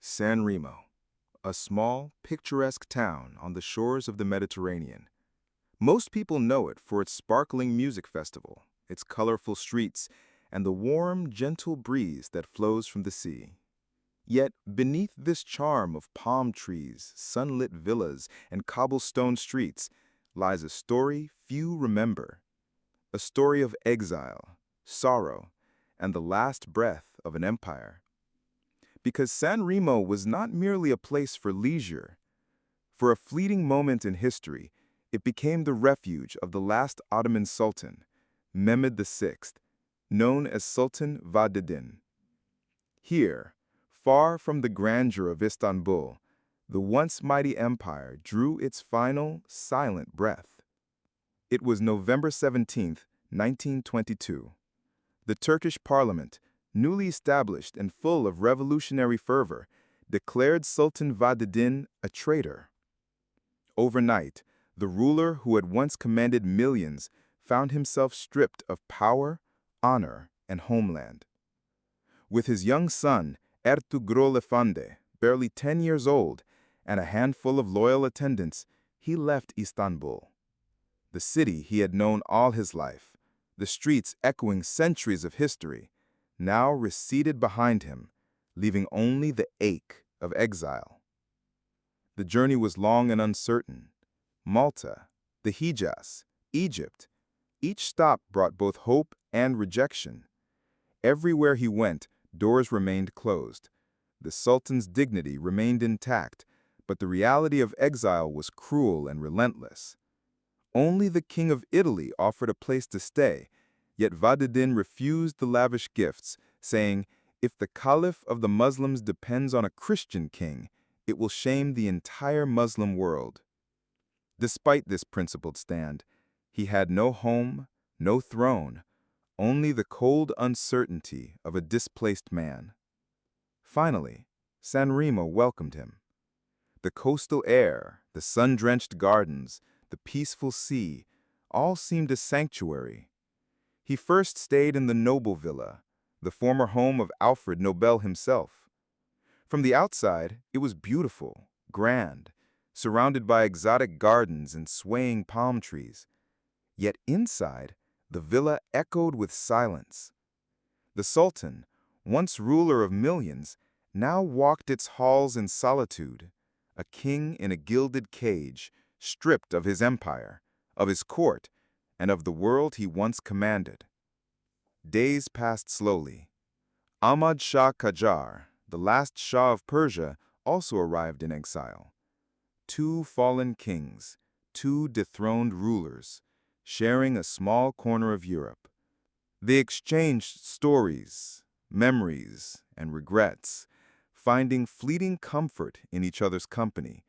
San Remo, a small, picturesque town on the shores of the Mediterranean. Most people know it for its sparkling music festival, its colorful streets, and the warm, gentle breeze that flows from the sea. Yet, beneath this charm of palm trees, sunlit villas, and cobblestone streets, lies a story few remember. A story of exile, sorrow, and the last breath of an empire. Because San Remo was not merely a place for leisure. For a fleeting moment in history, it became the refuge of the last Ottoman Sultan, Mehmed VI, known as Sultan Vahdeddin. Here, far from the grandeur of Istanbul, the once mighty empire drew its final, silent breath. It was November 17, 1922. The Turkish parliament, newly established and full of revolutionary fervor, declared Sultan Vahdeddin a traitor. Overnight, the ruler who had once commanded millions found himself stripped of power, honor, and homeland. With his young son, Ertugrul Efendi, barely 10 years old, and a handful of loyal attendants, he left Istanbul. The city he had known all his life, the streets echoing centuries of history, now receded behind him, leaving only the ache of exile. The journey was long and uncertain. Malta, the Hejaz, Egypt, each stop brought both hope and rejection. Everywhere he went, doors remained closed. The Sultan's dignity remained intact, but the reality of exile was cruel and relentless. Only the King of Italy offered a place to stay, yet Vahdeddin refused the lavish gifts, saying, "If the Caliph of the Muslims depends on a Christian king, it will shame the entire Muslim world." Despite this principled stand, he had no home, no throne, only the cold uncertainty of a displaced man. Finally, San Remo welcomed him. The coastal air, the sun-drenched gardens, the peaceful sea, all seemed a sanctuary. He first stayed in the Noble Villa, the former home of Alfred Nobel himself. From the outside, it was beautiful, grand, surrounded by exotic gardens and swaying palm trees. Yet inside, the villa echoed with silence. The Sultan, once ruler of millions, now walked its halls in solitude, a king in a gilded cage, stripped of his empire, of his court, and of the world he once commanded. Days passed slowly. Ahmad Shah Qajar, the last Shah of Persia, also arrived in exile. Two fallen kings, two dethroned rulers, sharing a small corner of Europe. They exchanged stories, memories, and regrets, finding fleeting comfort in each other's company.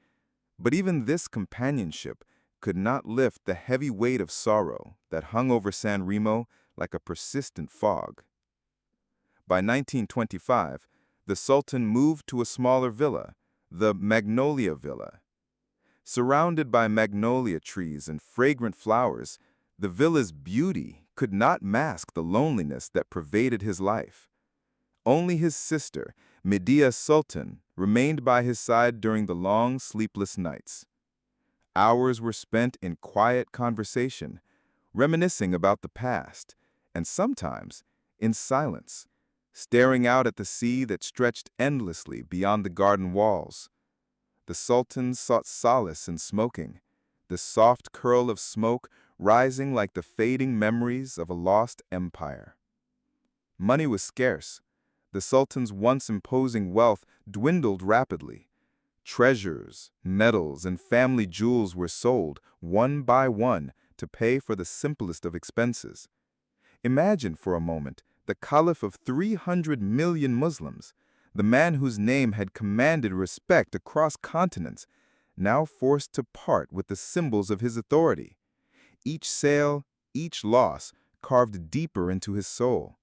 But even this companionship could not lift the heavy weight of sorrow that hung over San Remo like a persistent fog. By 1925, the Sultan moved to a smaller villa, the Magnolia Villa. Surrounded by magnolia trees and fragrant flowers, the villa's beauty could not mask the loneliness that pervaded his life. Only his sister, Medea Sultan, remained by his side during the long, sleepless nights. Hours were spent in quiet conversation, reminiscing about the past, and sometimes in silence, staring out at the sea that stretched endlessly beyond the garden walls. The Sultan sought solace in smoking, the soft curl of smoke rising like the fading memories of a lost empire. Money was scarce. The Sultan's once imposing wealth dwindled rapidly. Treasures, medals, and family jewels were sold, one by one, to pay for the simplest of expenses. Imagine for a moment the Caliph of 300 million Muslims, the man whose name had commanded respect across continents, now forced to part with the symbols of his authority. Each sale, each loss, carved deeper into his soul.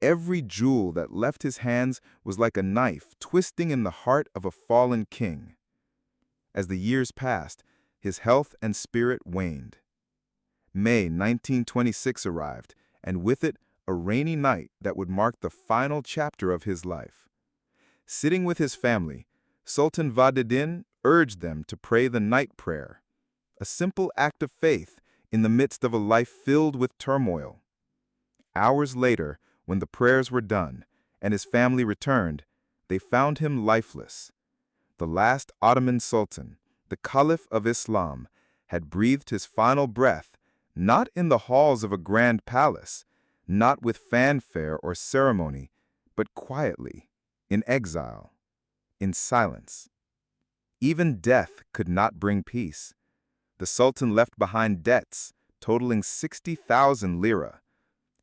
Every jewel that left his hands was like a knife twisting in the heart of a fallen king. As the years passed, his health and spirit waned. May 1926 arrived, and with it, a rainy night that would mark the final chapter of his life. Sitting with his family, Sultan Vahdeddin urged them to pray the night prayer, a simple act of faith in the midst of a life filled with turmoil. Hours later, when the prayers were done and his family returned, they found him lifeless. The last Ottoman Sultan, the Caliph of Islam, had breathed his final breath not in the halls of a grand palace, not with fanfare or ceremony, but quietly, in exile, in silence. Even death could not bring peace. The Sultan left behind debts totaling 60,000 lira.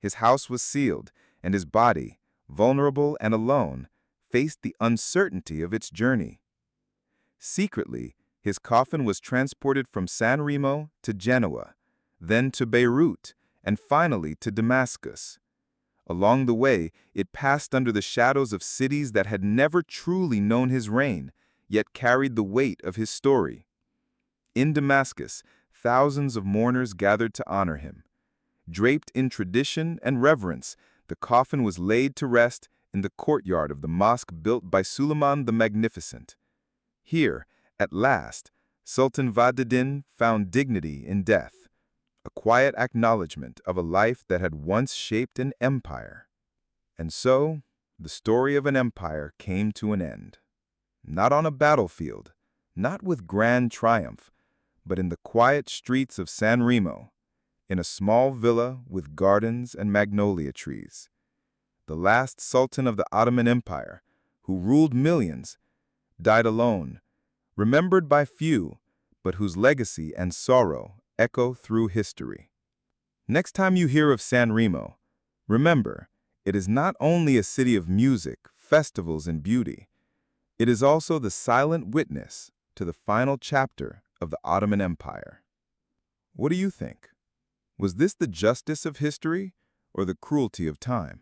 His house was sealed, and his body, vulnerable and alone, faced the uncertainty of its journey. Secretly, his coffin was transported from San Remo to Genoa, then to Beirut, and finally to Damascus. Along the way, it passed under the shadows of cities that had never truly known his reign, yet carried the weight of his story. In Damascus, thousands of mourners gathered to honor him. Draped in tradition and reverence, the coffin was laid to rest in the courtyard of the mosque built by Suleiman the Magnificent. Here, at last, Sultan Vahdeddin found dignity in death, a quiet acknowledgement of a life that had once shaped an empire. And so, the story of an empire came to an end. Not on a battlefield, not with grand triumph, but in the quiet streets of San Remo, in a small villa with gardens and magnolia trees. The last Sultan of the Ottoman Empire, who ruled millions, died alone, remembered by few, but whose legacy and sorrow echo through history. Next time you hear of San Remo, remember, it is not only a city of music, festivals, and beauty. It is also the silent witness to the final chapter of the Ottoman Empire. What do you think? Was this the justice of history or the cruelty of time?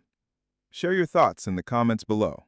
Share your thoughts in the comments below.